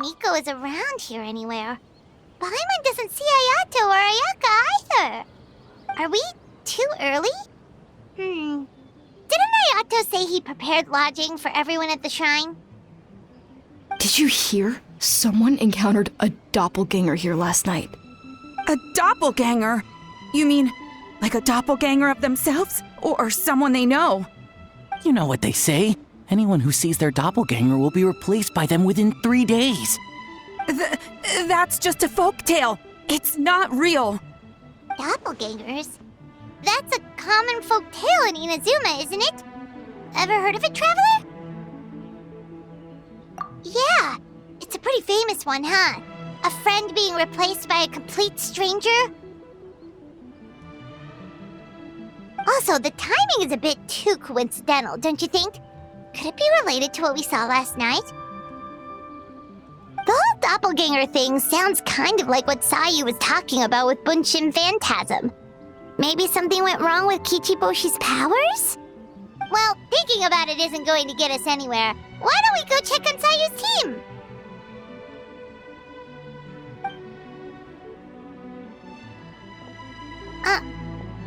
Miko is around here anywhere. Paimon doesn't see Ayato or Ayaka either. Are we too early? Didn't Ayato say he prepared lodging for everyone at the shrine? Did you hear? Someone encountered a doppelganger here last night. A doppelganger? You mean, like a doppelganger of themselves? Or someone they know? You know what they say. Anyone who sees their doppelganger will be replaced by them within 3 days. That's just a folktale. It's not real. Doppelgangers? That's a common folk tale in Inazuma, isn't it? Ever heard of it, Traveler? Yeah, it's a pretty famous one, huh? A friend being replaced by a complete stranger? Also, the timing is a bit too coincidental, don't you think? Could it be related to what we saw last night? The whole doppelganger thing sounds kind of like what Sayu was talking about with Bunshin Phantasm. Maybe something went wrong with Kichiboshi's powers? Well, thinking about it isn't going to get us anywhere. Why don't we go check on Sayu's team?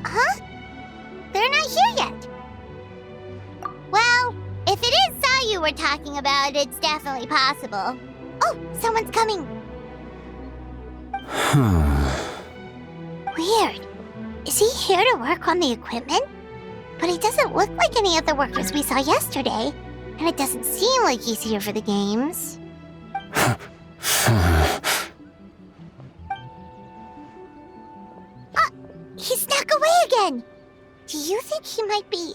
Huh? They're not here yet. Well, if it is Sayu we're talking about, it's definitely possible. Oh, someone's coming. Weird. Is he here to work on the equipment? But he doesn't look like any of the workers we saw yesterday. And it doesn't seem like he's here for the games. He snuck away again! Do you think he might be...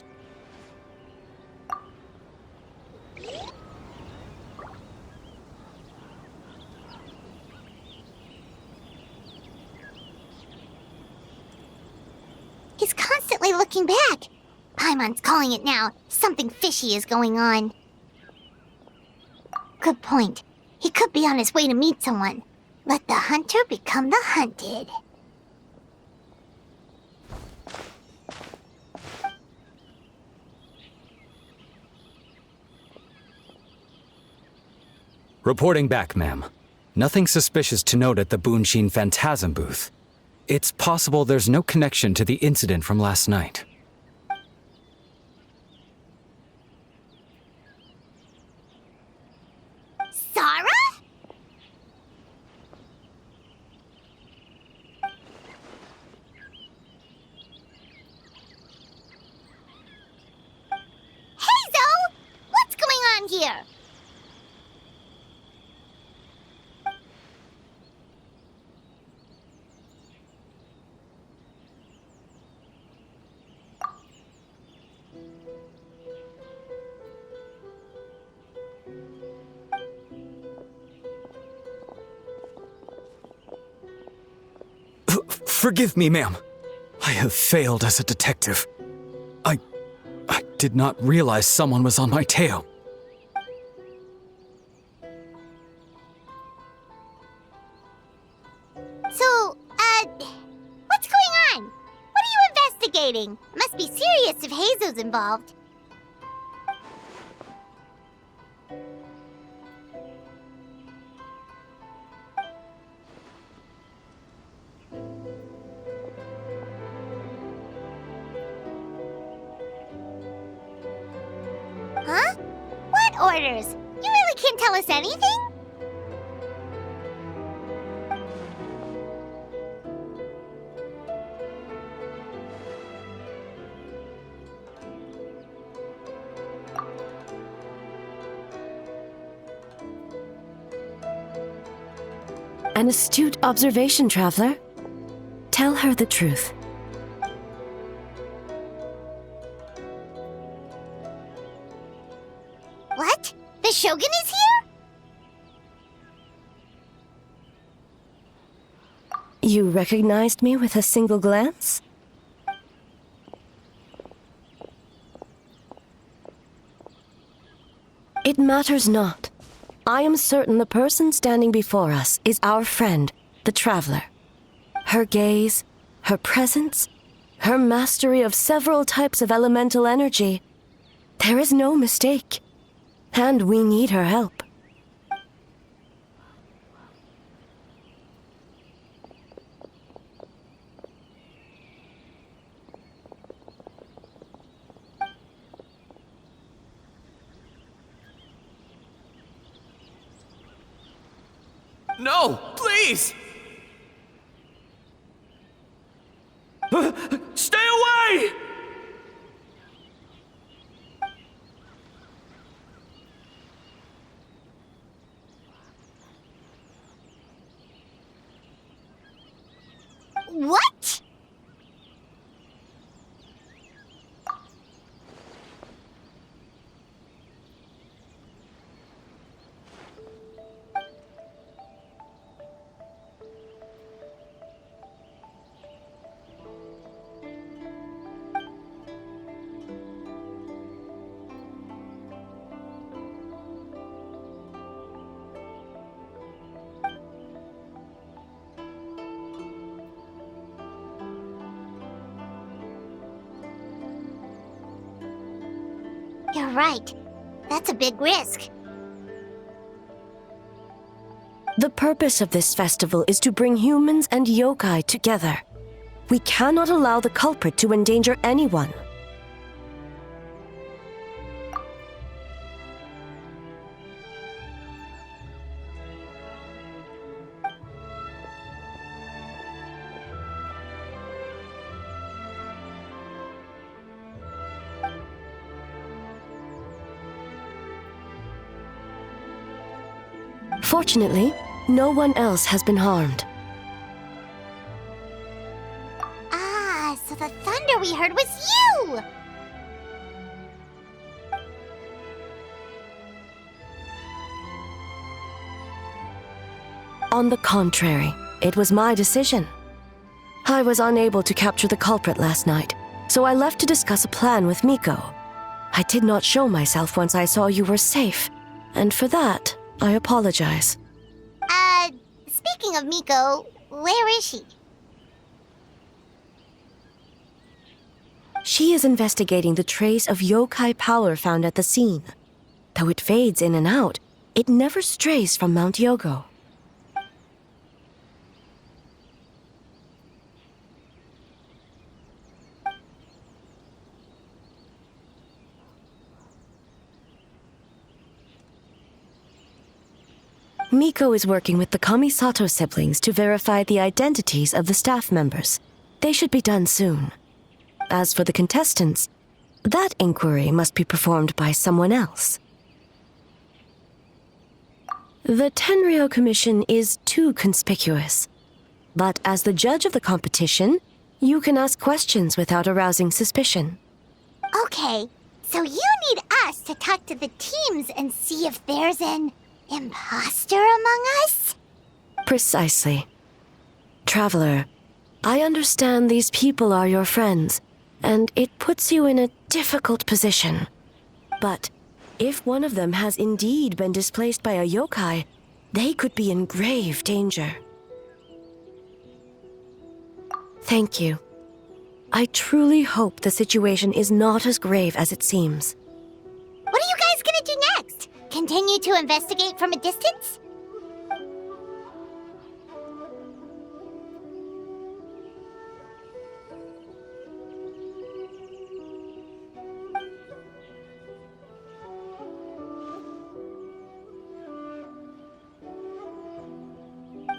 He's constantly looking back. Paimon's calling it now. Something fishy is going on. Good point. He could be on his way to meet someone. Let the hunter become the hunted. Reporting back, ma'am. Nothing suspicious to note at the Bunshin Phantasm booth. It's possible there's no connection to the incident from last night. Sarah? Hazel! What's going on here? Forgive me, ma'am. I have failed as a detective. I did not realize someone was on my tail. So, what's going on? What are you investigating? Must be serious if Hazel's involved. Huh? What orders? You really can't tell us anything? An astute observation, Traveler. Tell her the truth. What? The Shogun is here? You recognized me with a single glance? It matters not. I am certain the person standing before us is our friend, the Traveler. Her gaze, her presence, her mastery of several types of elemental energy. There is no mistake. And we need her help. No, please! Stay away! What? You're right. That's a big risk. The purpose of this festival is to bring humans and yokai together. We cannot allow the culprit to endanger anyone. Fortunately, no one else has been harmed. Ah, so the thunder we heard was you! On the contrary, it was my decision. I was unable to capture the culprit last night, so I left to discuss a plan with Miko. I did not show myself once I saw you were safe, and for that, I apologize. Speaking of Miko, where is she? She is investigating the trace of yokai power found at the scene. Though it fades in and out, it never strays from Mount Yogo. Miko is working with the Kamisato siblings to verify the identities of the staff members. They should be done soon. As for the contestants, that inquiry must be performed by someone else. The Tenryo Commission is too conspicuous. But as the judge of the competition, you can ask questions without arousing suspicion. Okay, so you need us to talk to the teams and see if there's an imposter among us? Precisely. Traveler, I understand these people are your friends, and it puts you in a difficult position. But if one of them has indeed been displaced by a yokai, they could be in grave danger. Thank you. I truly hope the situation is not as grave as it seems. What are you guys gonna do next? Continue to investigate from a distance?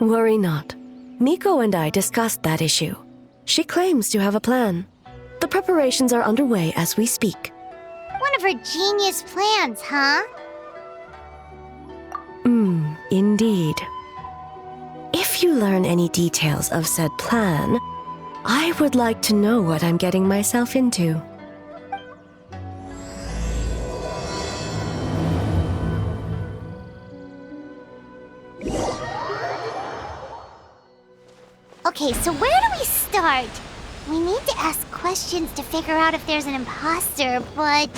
Worry not. Miko and I discussed that issue. She claims to have a plan. The preparations are underway as we speak. One of her genius plans, huh? Indeed. If you learn any details of said plan, I would like to know what I'm getting myself into. Okay, so where do we start? We need to ask questions to figure out if there's an imposter, but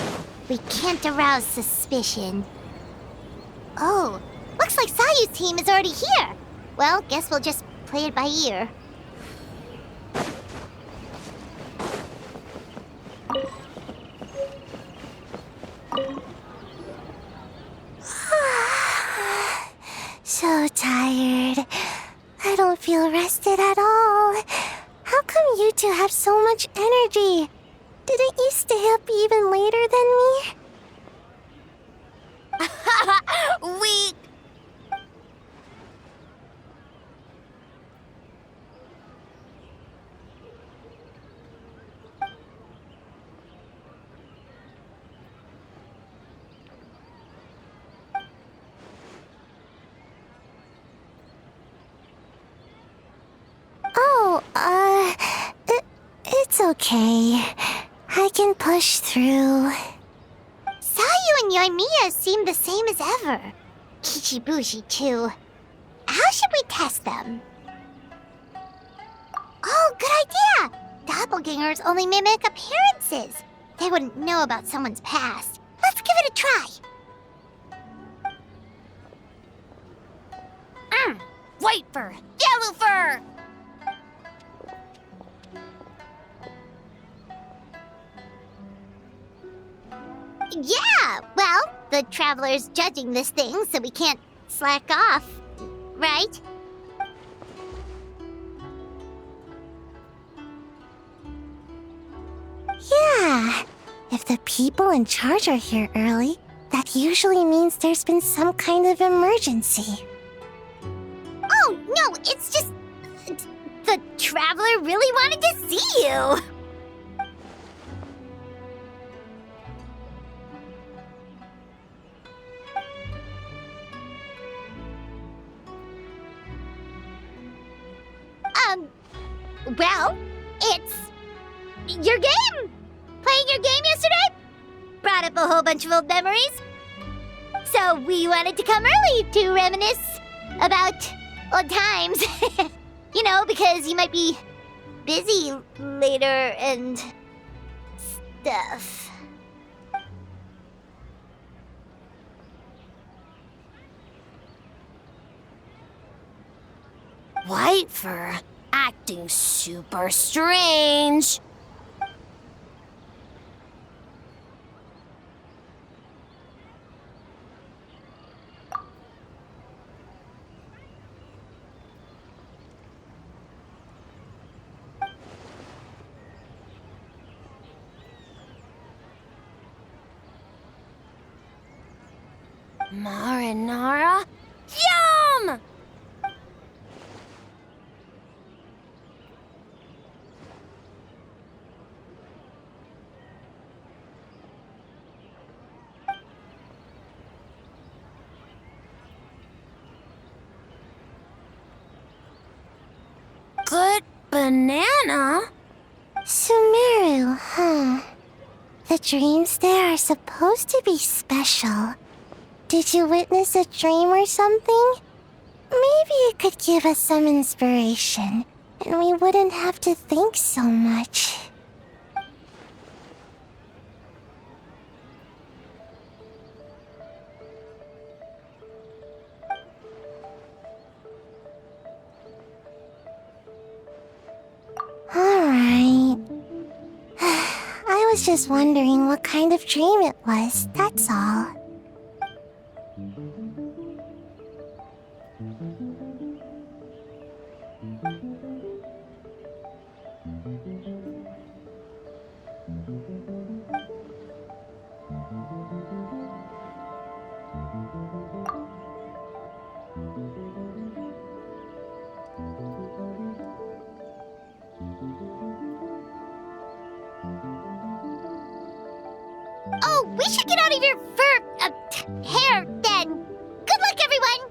we can't arouse suspicion. Oh, looks like Sayu's team is already here. Well, guess we'll just play it by ear. So tired. I don't feel rested at all. How come you two have so much energy? Didn't you stay up even later than me? It's okay. I can push through. Sayu and Yoimiya seem the same as ever. Kichibushi, too. How should we test them? Oh, good idea! Doppelgangers only mimic appearances. They wouldn't know about someone's past. Let's give it a try. White fur, yellow fur! Yeah, well, the Traveler's judging this thing, so we can't slack off, right? Yeah, if the people in charge are here early, that usually means there's been some kind of emergency. Oh, no, it's just... the Traveler really wanted to see you! Well, it's... your game! Playing your game yesterday? Brought up a whole bunch of old memories. So we wanted to come early to reminisce about old times. You know, because you might be busy later and stuff. White fur acting super strange. Marinara? Yum! Good banana? Sumeru, huh? The dreams there are supposed to be special. Did you witness a dream or something? Maybe it could give us some inspiration, and we wouldn't have to think so much. Alright. I was just wondering what kind of dream it was, that's all. Oh, we should get out of your hair then. Good luck, everyone.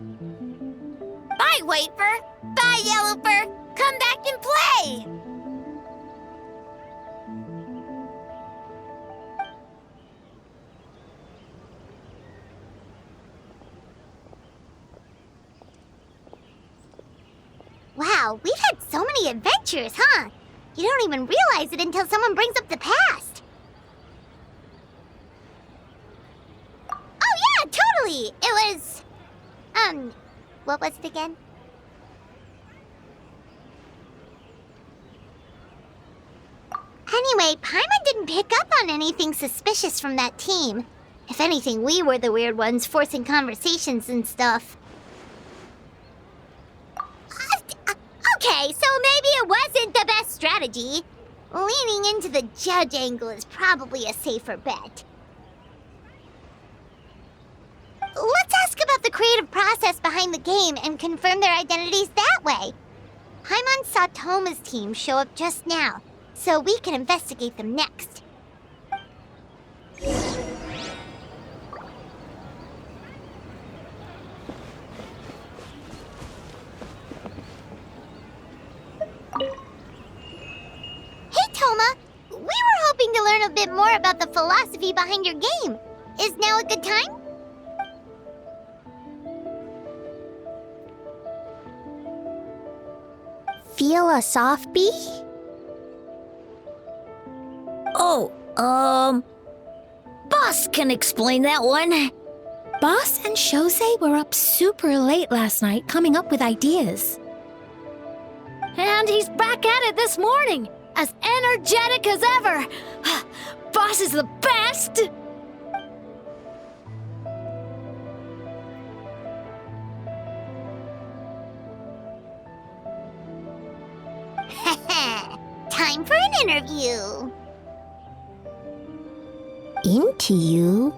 Bye, White Fur. Bye, Yellow Fur. Come back and play. Wow, we've had so many adventures, huh? You don't even realize it until someone brings up the past. Oh yeah, totally! It was... what was it again? Anyway, Paimon didn't pick up on anything suspicious from that team. If anything, we were the weird ones forcing conversations and stuff. Okay, so maybe it wasn't the best strategy. Leaning into the judge angle is probably a safer bet. Let's ask about the creative process behind the game and confirm their identities that way. Paimon saw Toma's team show up just now, so we can investigate them next. Hey, Toma! learn a bit more about the philosophy behind your game. Is now a good time? Philosophy? Oh, Boss can explain that one. Boss and Shosei were up super late last night coming up with ideas. And he's back at it this morning, as energetic as ever. Boss is the best! Time for an interview. Into you?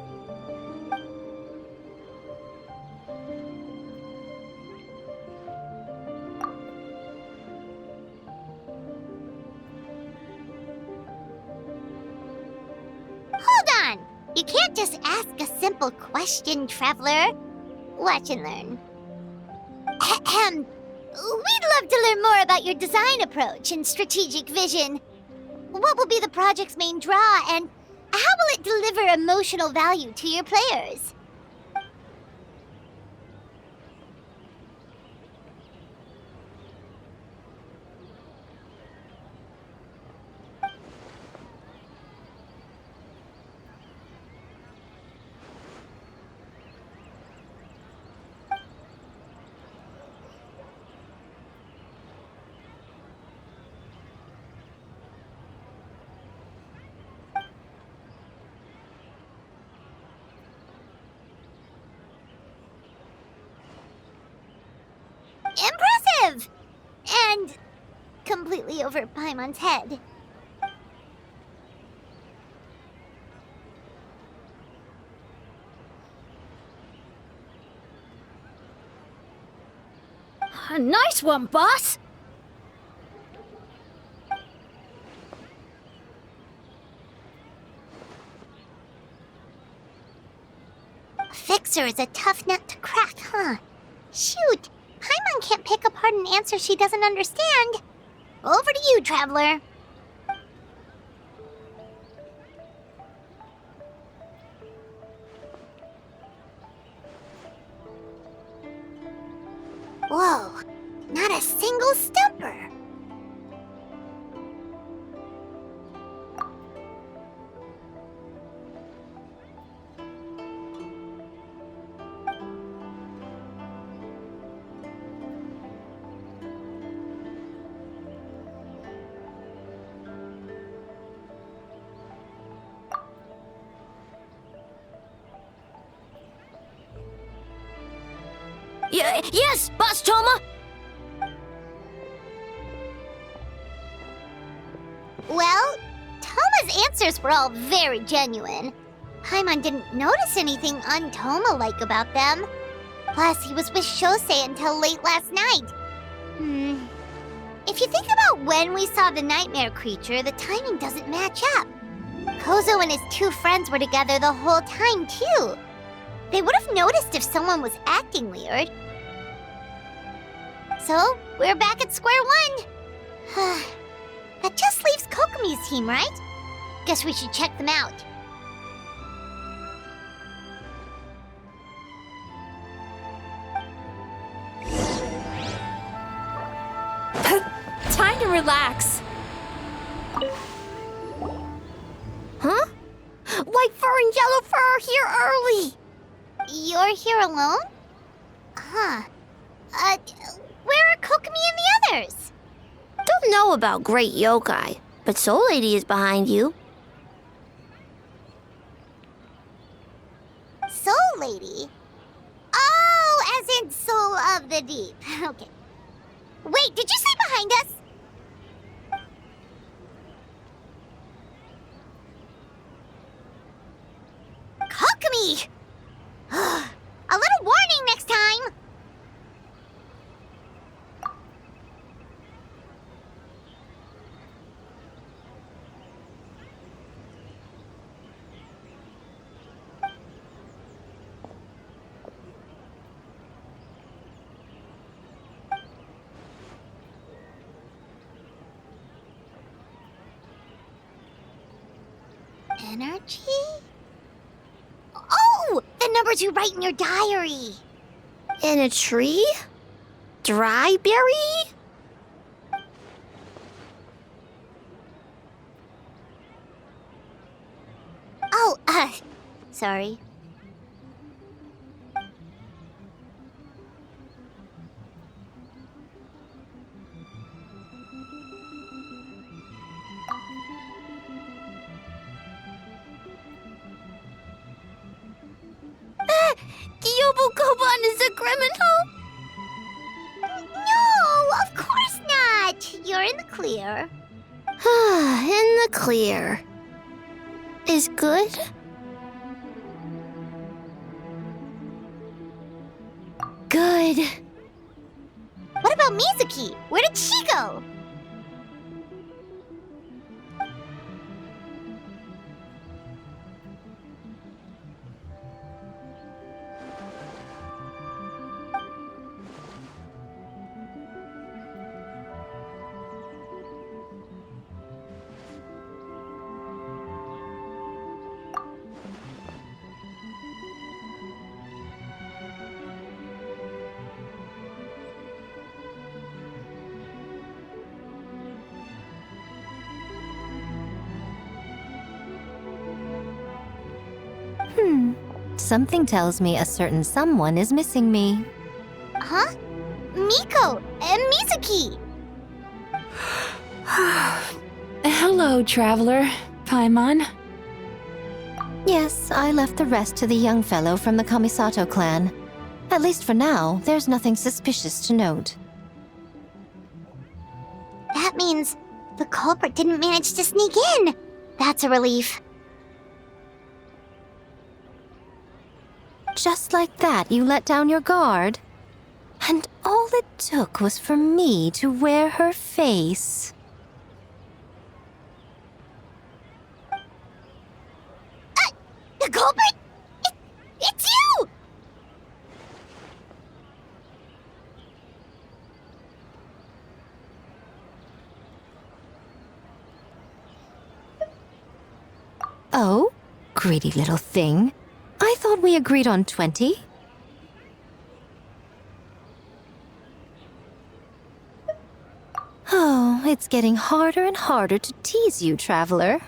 Hold on! You can't just ask a simple question, Traveler. Watch and learn. Ahem. We'd love to learn more about your design approach and strategic vision. What will be the project's main draw, and how will it deliver emotional value to your players? Impressive! And completely over Paimon's head. Nice one, boss! Fixer is a tough nut to crack, huh? Shoot! Paimon can't pick apart an answer she doesn't understand. Over to you, Traveler. Whoa, not a single stumper. Yes, Boss Toma! Well, Toma's answers were all very genuine. Paimon didn't notice anything un-Toma-like about them. Plus, he was with Shosei until late last night. If you think about when we saw the nightmare creature, the timing doesn't match up. Kozo and his two friends were together the whole time, too. They would have noticed if someone was acting weird. So, we're back at square one. That just leaves Kokomi's team, right? Guess we should check them out. Time to relax. Huh? White fur and yellow fur are here early! You're here alone? Huh. Where are Kokomi and the others? Don't know about Great Yokai, but Soul Lady is behind you. Soul Lady? Oh, as in Soul of the Deep. Okay. Wait, did you say behind us? Kokomi! A little warning next time! Energy? Oh! The numbers you write in your diary! In a tree? Dryberry? Oh, sorry. Yobukoban is a criminal? No, of course not! You're in the clear. In the clear. Is good? Good. What about Mizuki? Where did she go? Something tells me a certain someone is missing me. Huh? Miko and Mizuki! Hello, traveler. Paimon. Yes, I left the rest to the young fellow from the Kamisato clan. At least for now, there's nothing suspicious to note. That means the culprit didn't manage to sneak in. That's a relief. Just like that, you let down your guard? And all it took was for me to wear her face. The culprit? It's you! Oh? Greedy little thing. I thought we agreed on 20. Oh, it's getting harder and harder to tease you, traveler.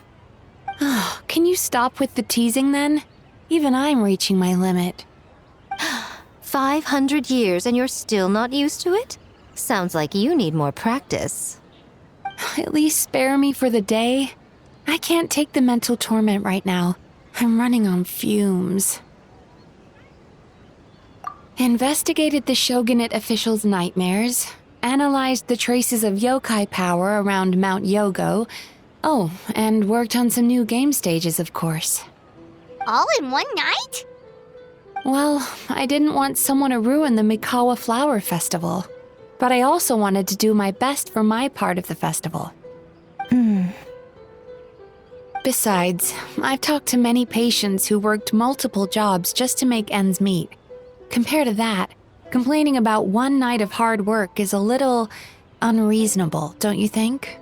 Can you stop with the teasing then? Even I'm reaching my limit. 500 years and you're still not used to it? Sounds like you need more practice. At least spare me for the day. I can't take the mental torment right now. I'm running on fumes. Investigated the shogunate officials' nightmares. Analyzed the traces of yokai power around Mount Yogo. Oh, and worked on some new game stages, of course. All in one night? Well, I didn't want someone to ruin the Mikawa Flower Festival. But I also wanted to do my best for my part of the festival. Besides, I've talked to many patients who worked multiple jobs just to make ends meet. Compared to that, complaining about one night of hard work is a little unreasonable, don't you think?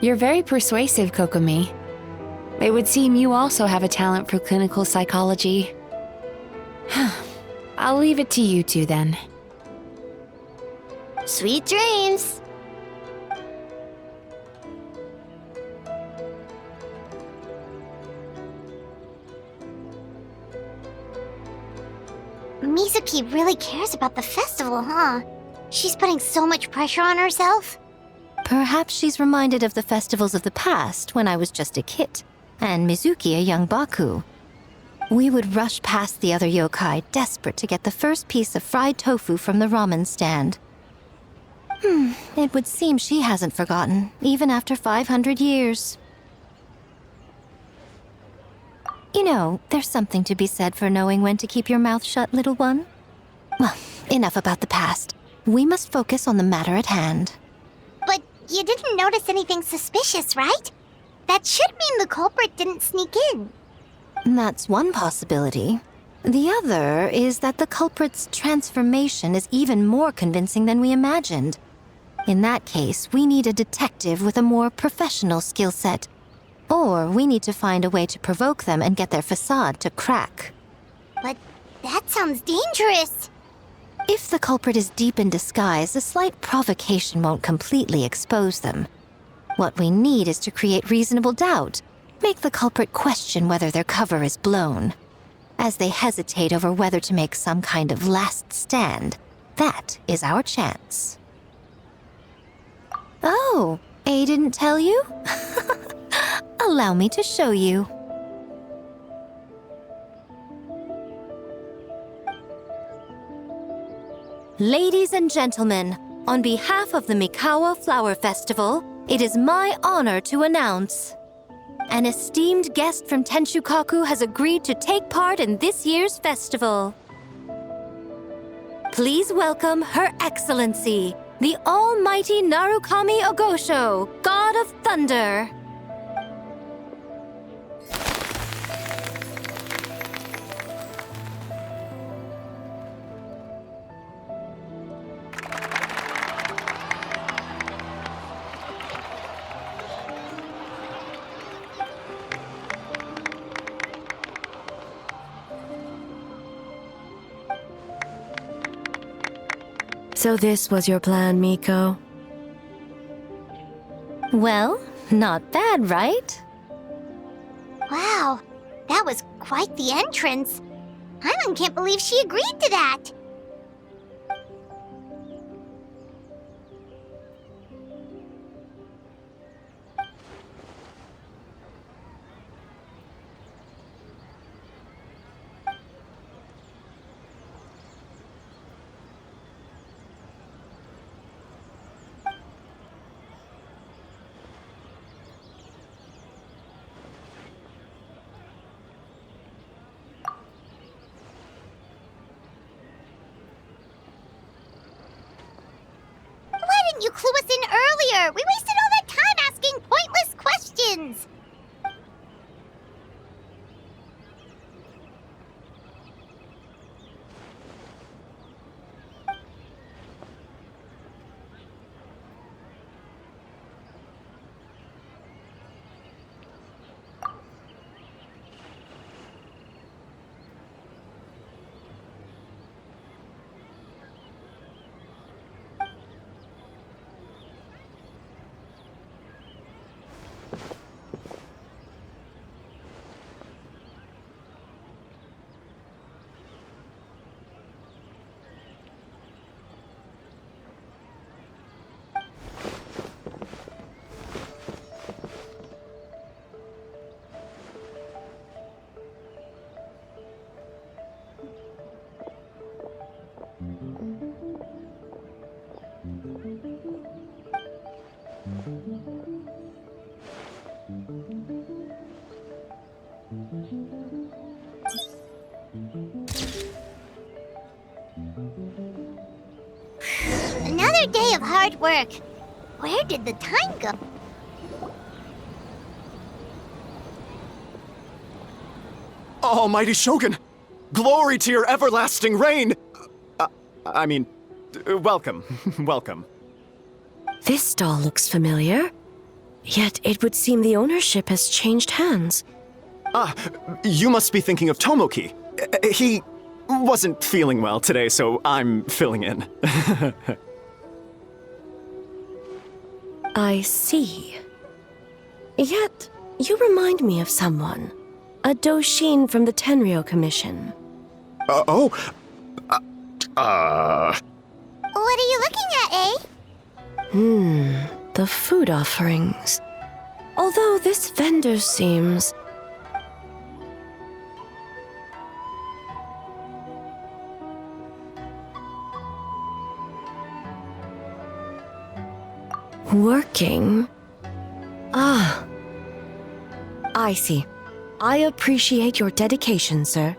You're very persuasive, Kokomi. It would seem you also have a talent for clinical psychology. I'll leave it to you two then. Sweet dreams! Mizuki really cares about the festival, huh? She's putting so much pressure on herself. Perhaps she's reminded of the festivals of the past when I was just a kid, and Mizuki a young Baku. We would rush past the other yokai, desperate to get the first piece of fried tofu from the ramen stand. It would seem she hasn't forgotten, even after 500 years. You know, there's something to be said for knowing when to keep your mouth shut, little one. Well, Enough about the past. We must focus on the matter at hand. But you didn't notice anything suspicious, right? That should mean the culprit didn't sneak in. That's one possibility. The other is that the culprit's transformation is even more convincing than we imagined. In that case, we need a detective with a more professional skill set. Or we need to find a way to provoke them and get their facade to crack. But that sounds dangerous. If the culprit is deep in disguise, a slight provocation won't completely expose them. What we need is to create reasonable doubt. Make the culprit question whether their cover is blown. As they hesitate over whether to make some kind of last stand, that is our chance. Oh, A didn't tell you? Allow me to show you. Ladies and gentlemen, on behalf of the Mikawa Flower Festival, it is my honor to announce an esteemed guest from Tenshukaku has agreed to take part in this year's festival. Please welcome Her Excellency, the Almighty Narukami Ogosho, God of Thunder. So this was your plan, Miko? Well, not bad, right? Wow, that was quite the entrance. Hyman can't believe she agreed to that. Why didn't you clue us in earlier? We wasted all that time asking pointless questions. Another day of hard work. Where did the time go? Almighty Shogun! Glory to your everlasting reign! Welcome. Welcome. This doll looks familiar. Yet it would seem the ownership has changed hands. You must be thinking of Tomoki. He wasn't feeling well today, so I'm filling in. I see. Yet, you remind me of someone. A Doshin from the Tenryo Commission. What are you looking at, eh? The food offerings. Although this vendor seems... working? I see. I appreciate your dedication, sir.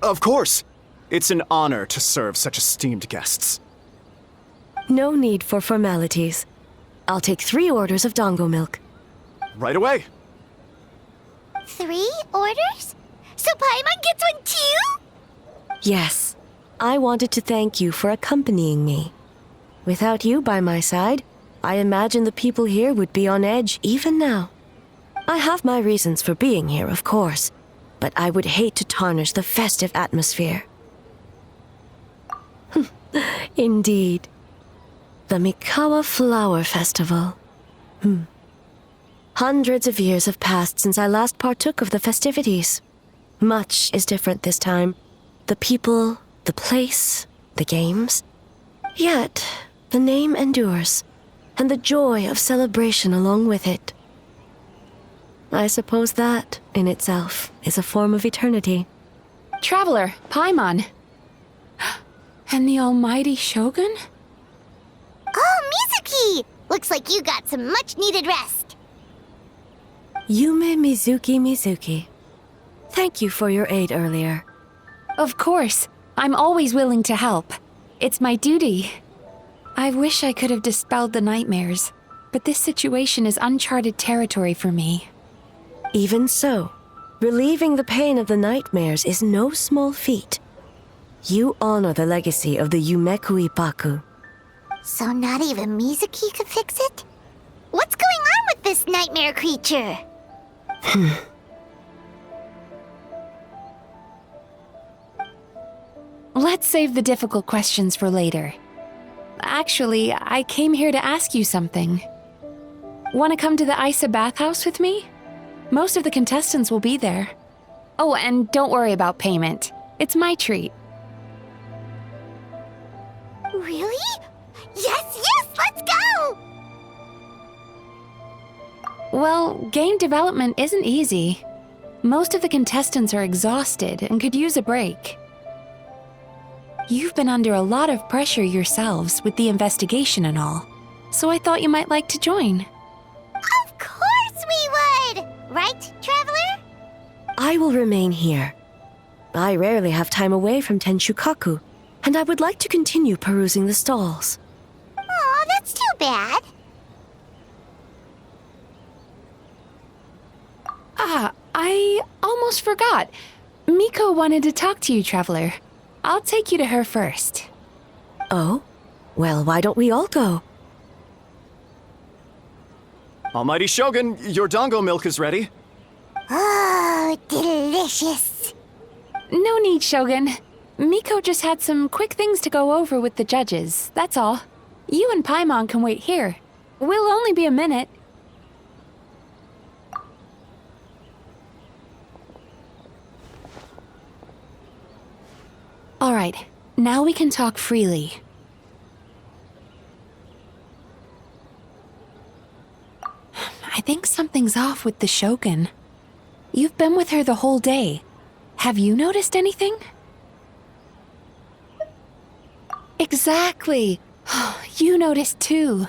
Of course. It's an honor to serve such esteemed guests. No need for formalities. I'll take 3 orders of dongo milk. Right away. 3 orders? So Paimon gets one too? Yes. I wanted to thank you for accompanying me. Without you by my side, I imagine the people here would be on edge even now. I have my reasons for being here, of course, but I would hate to tarnish the festive atmosphere. Indeed. The Mikawa Flower Festival. Hundreds of years have passed since I last partook of the festivities. Much is different this time. The people, the place, the games. Yet, the name endures, and the joy of celebration along with it. I suppose that, in itself, is a form of eternity. Traveler, Paimon. And the almighty Shogun? Oh, Mizuki! Looks like you got some much-needed rest. Yume Mizuki. Thank you for your aid earlier. Of course. I'm always willing to help. It's my duty. I wish I could have dispelled the nightmares, but this situation is uncharted territory for me. Even so, relieving the pain of the nightmares is no small feat. You honor the legacy of the Yumekui Baku. So not even Mizuki could fix it? What's going on with this nightmare creature? Let's save the difficult questions for later. Actually, I came here to ask you something. Want to come to the Isa bathhouse with me? Most of the contestants will be there. Oh, and don't worry about payment. It's my treat. Really? Yes, let's go! Well, game development isn't easy. Most of the contestants are exhausted and could use a break. You've been under a lot of pressure yourselves with the investigation and all, so I thought you might like to join. Of course we would! Right, Traveler? I will remain here. I rarely have time away from Tenshukaku, and I would like to continue perusing the stalls. Aw, that's too bad. I almost forgot. Miko wanted to talk to you, Traveler. I'll take you to her first. Oh? Well, why don't we all go? Almighty Shogun, your dongo milk is ready. Oh, delicious. No need, Shogun. Miko just had some quick things to go over with the judges, that's all. You and Paimon can wait here. We'll only be a minute. All right, now we can talk freely. I think something's off with the Shogun. You've been with her the whole day. Have you noticed anything? Exactly. You noticed too.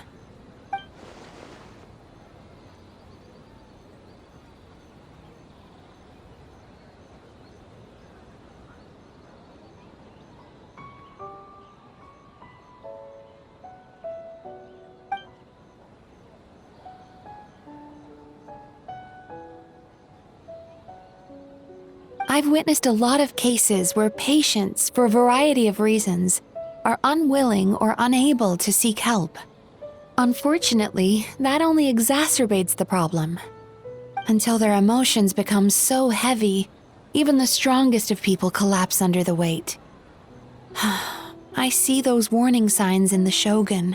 I've witnessed a lot of cases where patients, for a variety of reasons, are unwilling or unable to seek help. Unfortunately, that only exacerbates the problem. Until their emotions become so heavy, even the strongest of people collapse under the weight. I see those warning signs in the Shogun.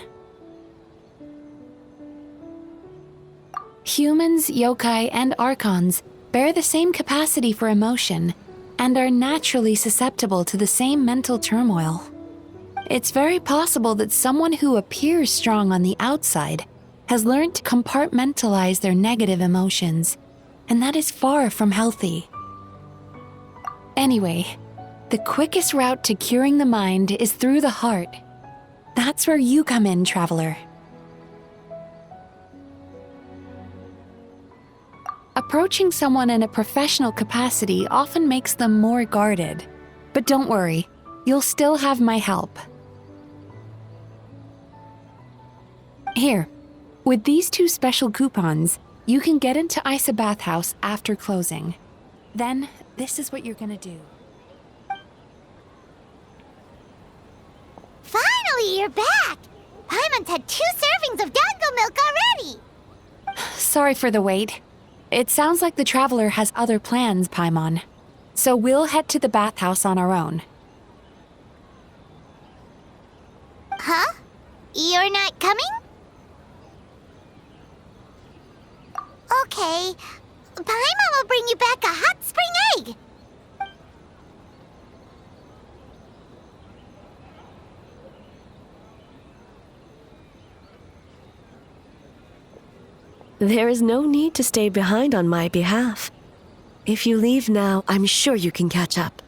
Humans, yokai, and archons bear the same capacity for emotion and are naturally susceptible to the same mental turmoil. It's very possible that someone who appears strong on the outside has learned to compartmentalize their negative emotions, and that is far from healthy. Anyway, the quickest route to curing the mind is through the heart. That's where you come in, Traveler. Approaching someone in a professional capacity often makes them more guarded, But don't worry, you'll still have my help. Here, with these 2 special coupons, you can get into Isa Bathhouse after closing. Then, this is what you're gonna do. Finally, you're back! Paimon's had 2 servings of dango milk already! Sorry for the wait. It sounds like the Traveler has other plans, Paimon. So we'll head to the bathhouse on our own. Huh? You're not coming? Okay. Paimon will bring you back a hot spring egg! There is no need to stay behind on my behalf. If you leave now, I'm sure you can catch up.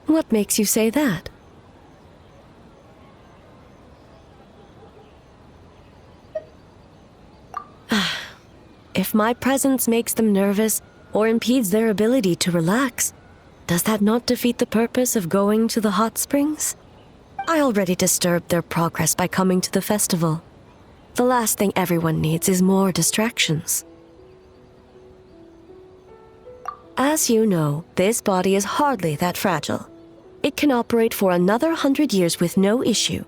What makes you say that? If my presence makes them nervous or impedes their ability to relax, does that not defeat the purpose of going to the hot springs? I already disturbed their progress by coming to the festival. The last thing everyone needs is more distractions. As you know, this body is hardly that fragile. It can operate for another 100 years with no issue.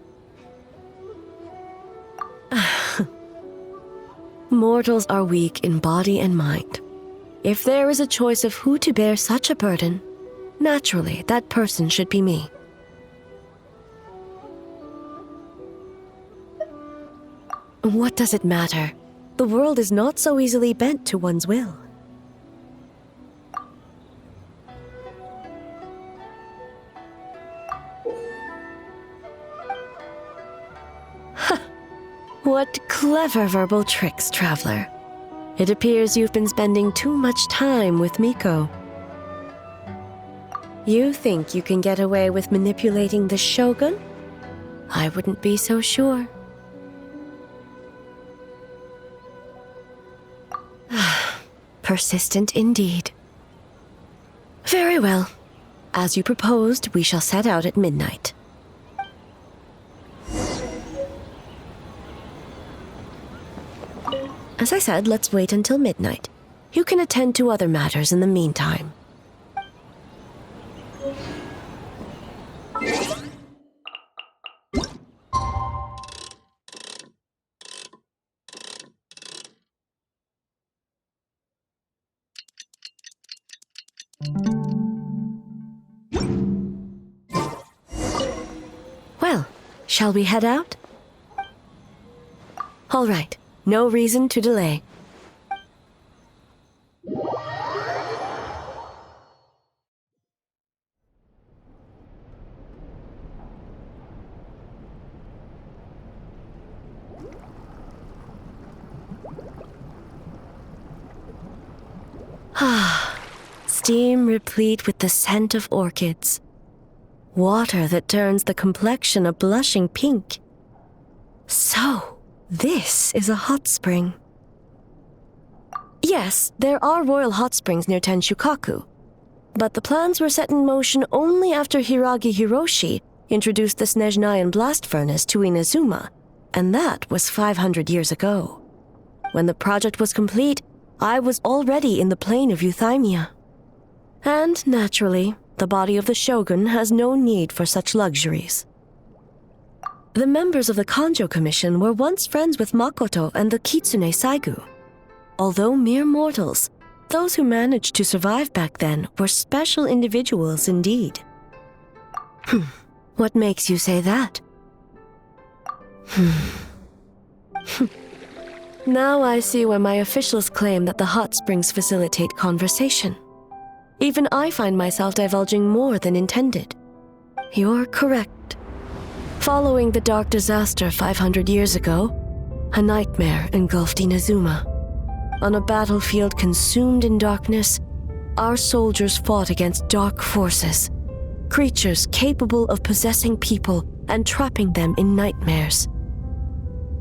Mortals are weak in body and mind. If there is a choice of who to bear such a burden, naturally that person should be me. What does it matter? The world is not so easily bent to one's will. What clever verbal tricks, Traveler. It appears you've been spending too much time with Miko. You think you can get away with manipulating the Shogun? I wouldn't be so sure. Persistent indeed. Very well. As you proposed, we shall set out at midnight. As I said, let's wait until midnight. You can attend to other matters in the meantime. Well, shall we head out? All right. No reason to delay. Steam replete with the scent of orchids. Water that turns the complexion a blushing pink. So, this is a hot spring. Yes, there are royal hot springs near Tenshukaku, but the plans were set in motion only after Hiragi Hiroshi introduced the Snezhnayan blast furnace to Inazuma, and that was 500 years ago. When the project was complete, I was already in the plain of Euthymia. And, naturally, the body of the Shogun has no need for such luxuries. The members of the Kanjo Commission were once friends with Makoto and the Kitsune Saigu. Although mere mortals, those who managed to survive back then were special individuals indeed. What makes you say that? Now I see why my officials claim that the hot springs facilitate conversation. Even I find myself divulging more than intended. You're correct. Following the dark disaster 500 years ago, a nightmare engulfed Inazuma. On a battlefield consumed in darkness, our soldiers fought against dark forces, creatures capable of possessing people and trapping them in nightmares.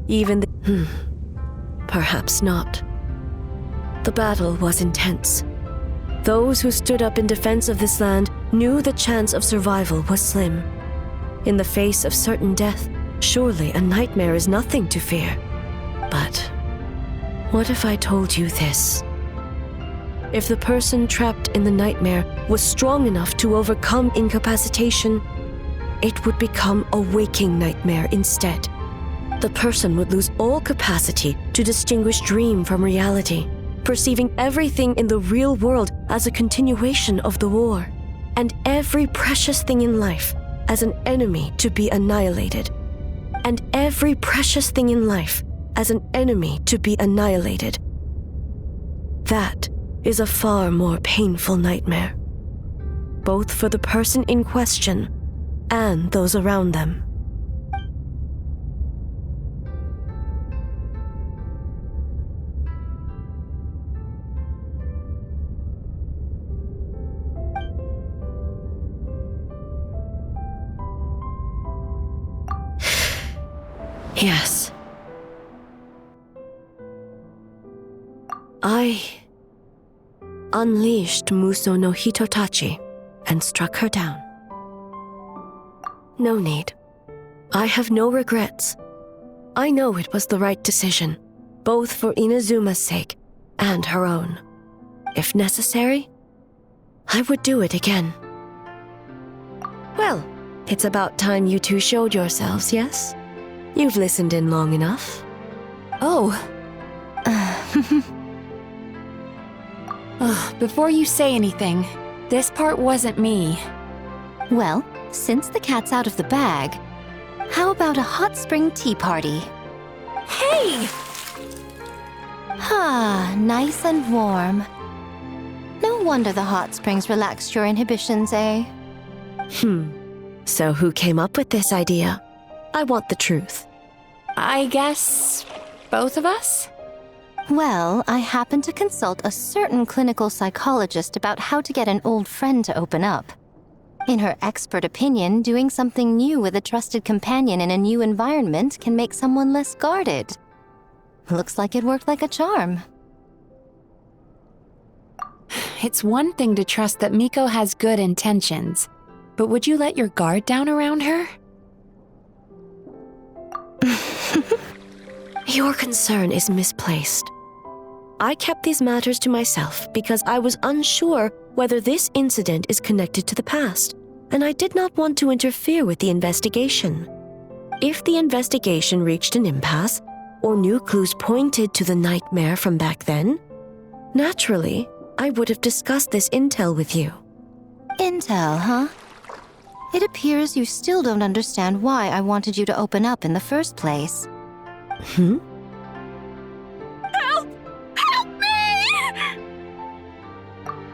Even perhaps not. The battle was intense. Those who stood up in defense of this land knew the chance of survival was slim. In the face of certain death, surely a nightmare is nothing to fear. But what if I told you this? If the person trapped in the nightmare was strong enough to overcome incapacitation, it would become a waking nightmare instead. The person would lose all capacity to distinguish dream from reality, perceiving everything in the real world as a continuation of the war, and every precious thing in life as an enemy to be annihilated. And every precious thing in life as an enemy to be annihilated. That is a far more painful nightmare, both for the person in question and those around them. Yes. I unleashed Muso no Hitotachi and struck her down. No need. I have no regrets. I know it was the right decision, both for Inazuma's sake and her own. If necessary, I would do it again. Well, it's about time you two showed yourselves, yes? You've listened in long enough. Oh. Before you say anything, this part wasn't me. Well, since the cat's out of the bag, how about a hot spring tea party? Hey! Ah, nice and warm. No wonder the hot springs relaxed your inhibitions, eh? So who came up with this idea? I want the truth. I guess both of us? Well, I happened to consult a certain clinical psychologist about how to get an old friend to open up. In her expert opinion, doing something new with a trusted companion in a new environment can make someone less guarded. Looks like it worked like a charm. It's one thing to trust that Miko has good intentions, but would you let your guard down around her? Your concern is misplaced. I kept these matters to myself because I was unsure whether this incident is connected to the past, and I did not want to interfere with the investigation. If the investigation reached an impasse, or new clues pointed to the nightmare from back then, naturally, I would have discussed this intel with you. Intel, huh? It appears you still don't understand why I wanted you to open up in the first place. Help! Help me!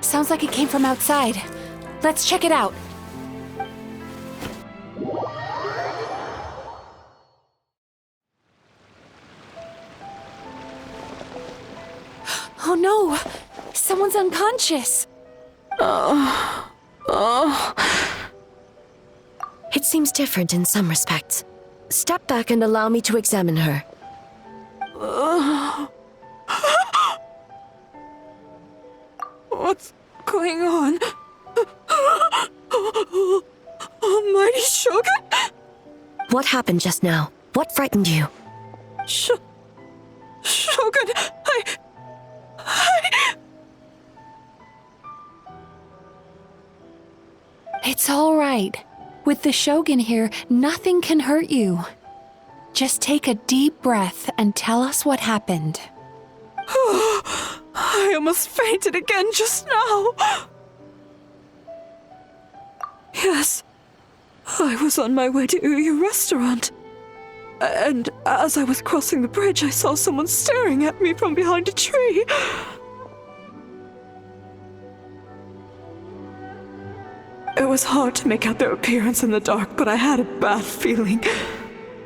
Sounds like it came from outside. Let's check it out. Oh no! Someone's unconscious! It seems different in some respects. Step back and allow me to examine her. What's going on? Almighty Shogun? What happened just now? What frightened you? Shogun, It's all right. With the Shogun here, nothing can hurt you. Just take a deep breath and tell us what happened. I almost fainted again just now. Yes, I was on my way to Yuugei restaurant. And as I was crossing the bridge, I saw someone staring at me from behind a tree. It was hard to make out their appearance in the dark, but I had a bad feeling.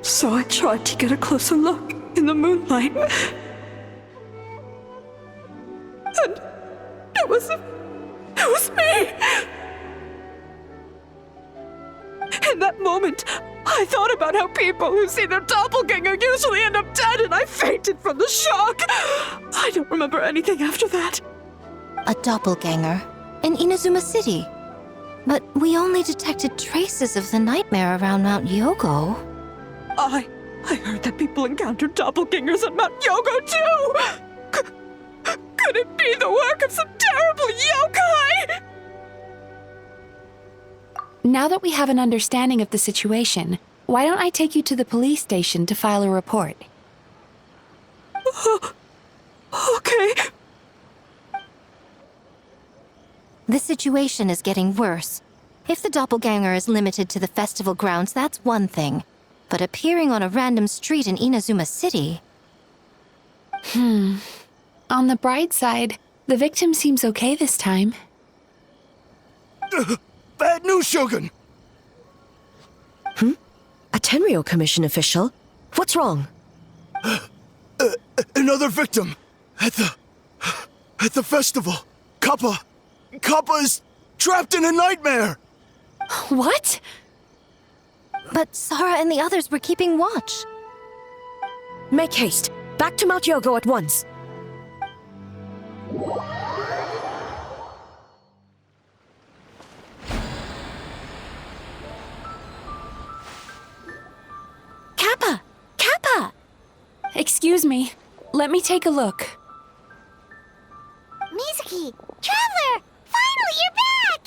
So I tried to get a closer look in the moonlight. And it was me! In that moment, I thought about how people who see their doppelganger usually end up dead, and I fainted from the shock. I don't remember anything after that. A doppelganger. in Inazuma City. But we only detected traces of the nightmare around Mount Yogo. I heard that people encountered doppelgangers at Mount Yogo too! Could it be the work of some terrible yokai? Now that we have an understanding of the situation, why don't I take you to the police station to file a report? Okay. The situation is getting worse. If the doppelganger is limited to the festival grounds, that's one thing. But appearing on a random street in Inazuma City... On the bright side, the victim seems okay this time. Bad news, Shogun! A Tenryo Commission official? What's wrong? Another victim! At the festival! Kappa is trapped in a nightmare! What? But Sara and the others were keeping watch. Make haste. Back to Mount Yogo at once. Kappa! Kappa! Excuse me. Let me take a look. Mizuki! Traveler! Finally, you're back!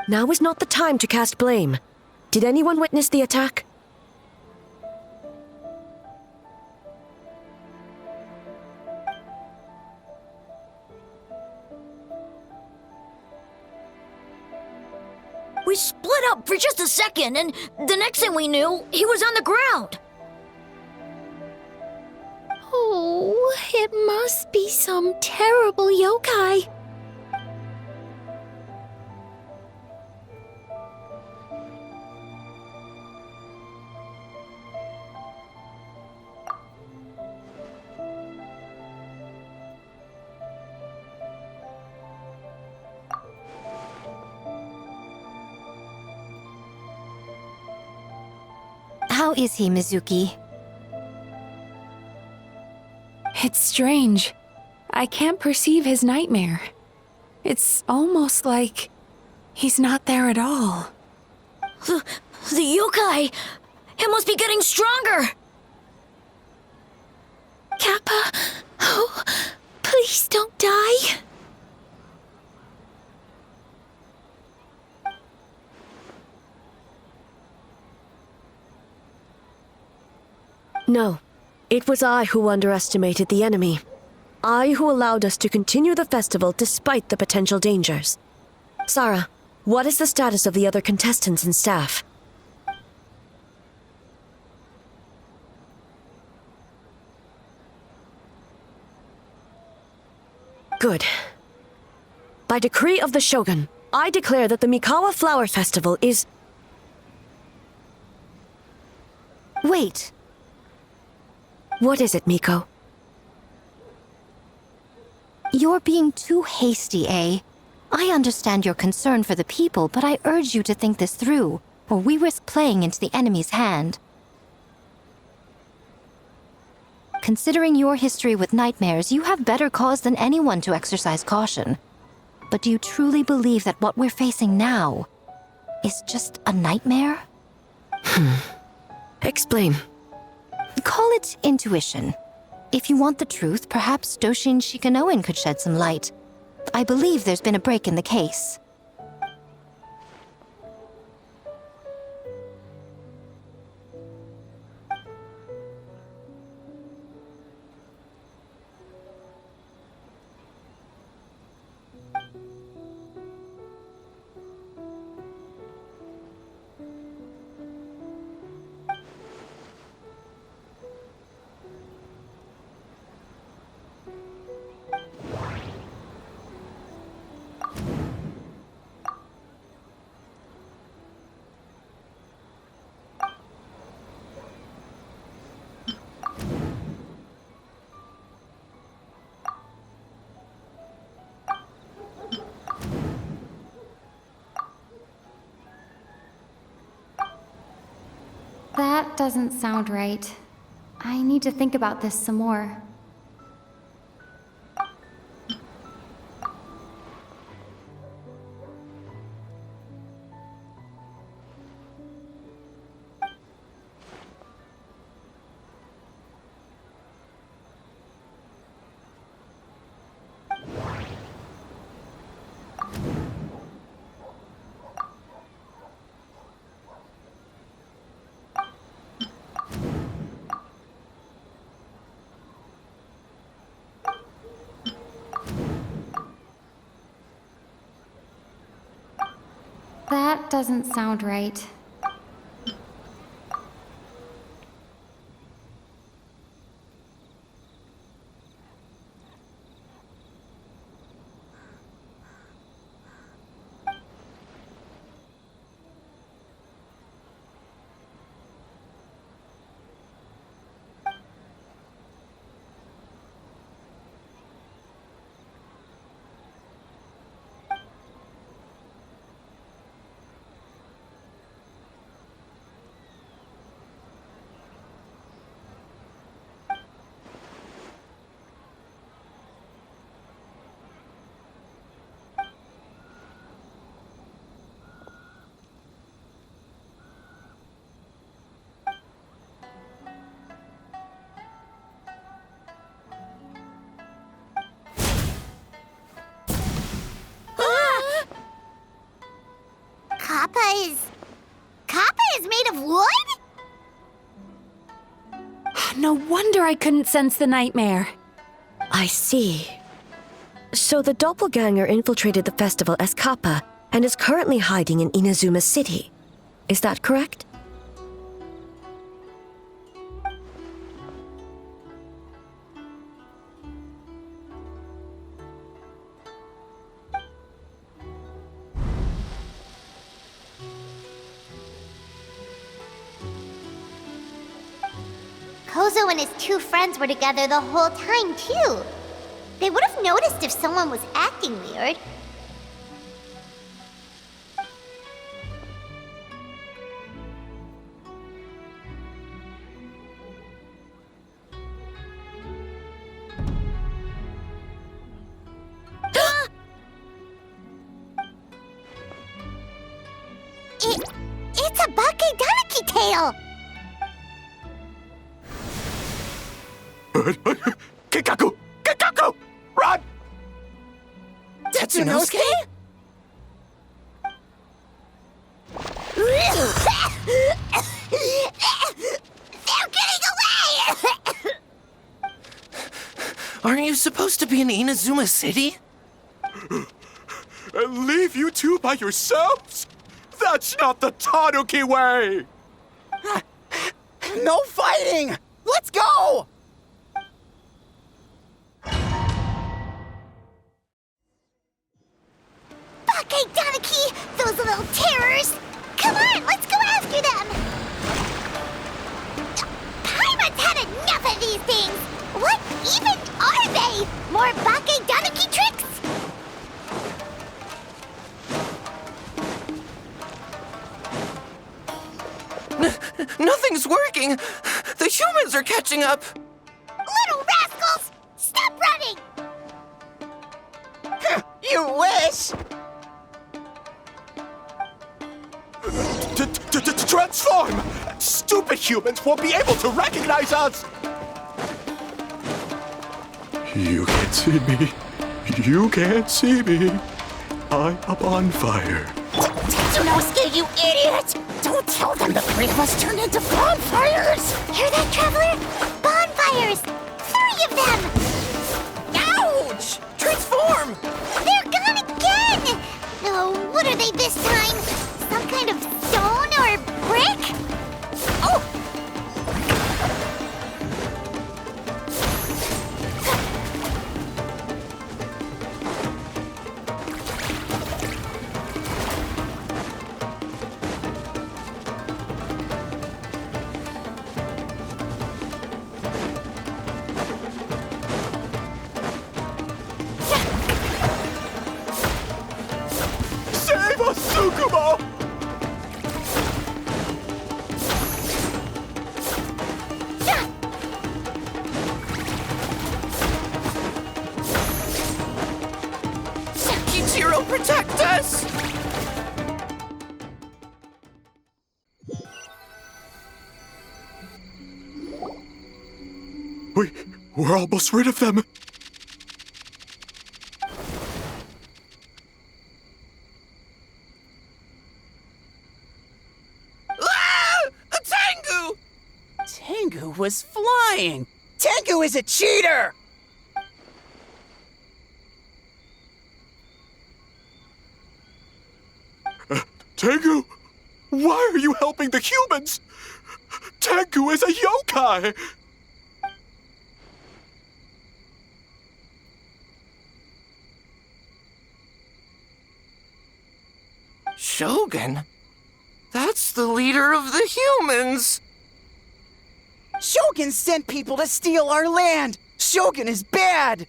Now is not the time to cast blame. Did anyone witness the attack? We split up for just a second, and the next thing we knew, he was on the ground. Oh, it must be some terrible yokai. How is he, Mizuki? It's strange. I can't perceive his nightmare. It's almost like he's not there at all. The yokai! It must be getting stronger! Kappa, oh, please don't die. No. It was I who underestimated the enemy. I who allowed us to continue the festival despite the potential dangers. Sara, what is the status of the other contestants and staff? Good. By decree of the Shogun, I declare that the Mikawa Flower Festival is... Wait. What is it, Miko? You're being too hasty, eh? I understand your concern for the people, but I urge you to think this through, or we risk playing into the enemy's hand. Considering your history with nightmares, you have better cause than anyone to exercise caution. But do you truly believe that what we're facing now is just a nightmare? Explain. Call it intuition. If you want the truth, perhaps Doshin Shikanoin could shed some light. I believe there's been a break in the case. That doesn't sound right. I need to think about this some more. That doesn't sound right. Kappa is made of wood? No wonder I couldn't sense the nightmare. I see. So the doppelganger infiltrated the festival as Kappa and is currently hiding in Inazuma City. Is that correct? Kozo and his two friends were together the whole time, too. They would have noticed if someone was acting weird. It's a Bakedaniki tail! Kikaku! Kikaku! Run! Tetsunosuke? They're getting away! Aren't you supposed to be in Inazuma City? And leave you two by yourselves? That's not the Tanuki way! No fighting! Let's go! Bakedaniki! Those little terrors! Come on, let's go after them! Paimon's had enough of these things! What even are they? More Bakedaniki tricks? Nothing's working! The humans are catching up! Little rascals! Stop running! You wish! Transform! Stupid humans won't be able to recognize us! You can't see me. You can't see me. I'm up on fire. Tetsunosuke, you idiot! Don't tell them the three of us turned into bonfires! Hear that, Traveler? Bonfires! 3 of them! Ouch! Transform! They're gone again! Oh, what are they this time? Some kind of stone or brick? Oh! Protect us! We're almost rid of them. Ah! A Tengu! Tengu was flying! Tengu is a cheater! Tengu, why are you helping the humans? Tengu is a yokai! Shogun? That's the leader of the humans! Shogun sent people to steal our land! Shogun is bad!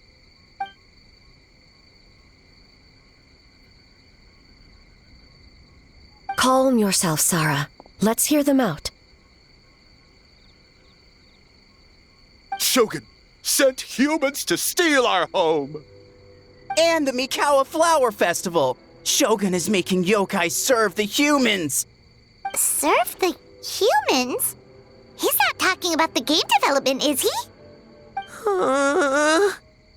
Calm yourself, Sarah. Let's hear them out. Shogun sent humans to steal our home! And the Mikawa Flower Festival! Shogun is making yokai serve the humans! Serve the humans? He's not talking about the game development, is he?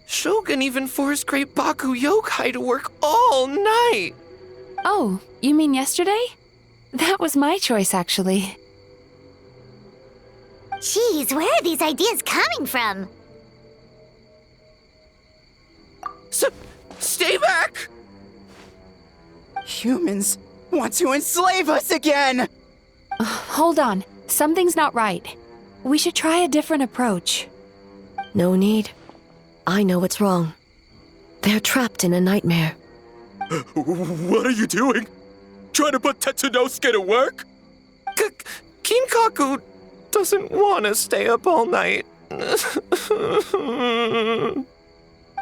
Shogun even forced Great Baku yokai to work all night! Oh, you mean yesterday? That was my choice, actually. Jeez, where are these ideas coming from? Stay back! Humans want to enslave us again! Hold on. Something's not right. We should try a different approach. No need. I know what's wrong. They're trapped in a nightmare. What are you doing? Trying to put Tetsunosuke to work? Kinkaku doesn't want to stay up all night.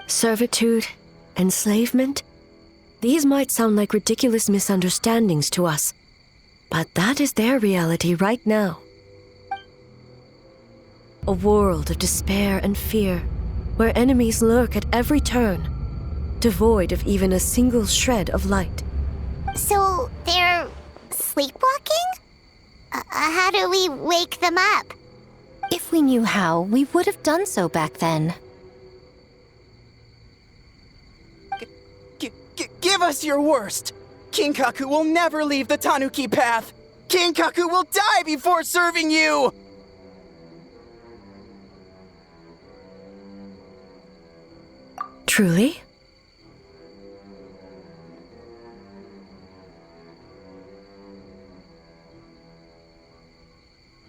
Servitude, enslavement? These might sound like ridiculous misunderstandings to us, but that is their reality right now. A world of despair and fear, where enemies lurk at every turn, devoid of even a single shred of light. So, they're sleepwalking? How do we wake them up? If we knew how, we would have done so back then. Give us your worst! Kinkaku will never leave the Tanuki path! Kinkaku will die before serving you! Truly?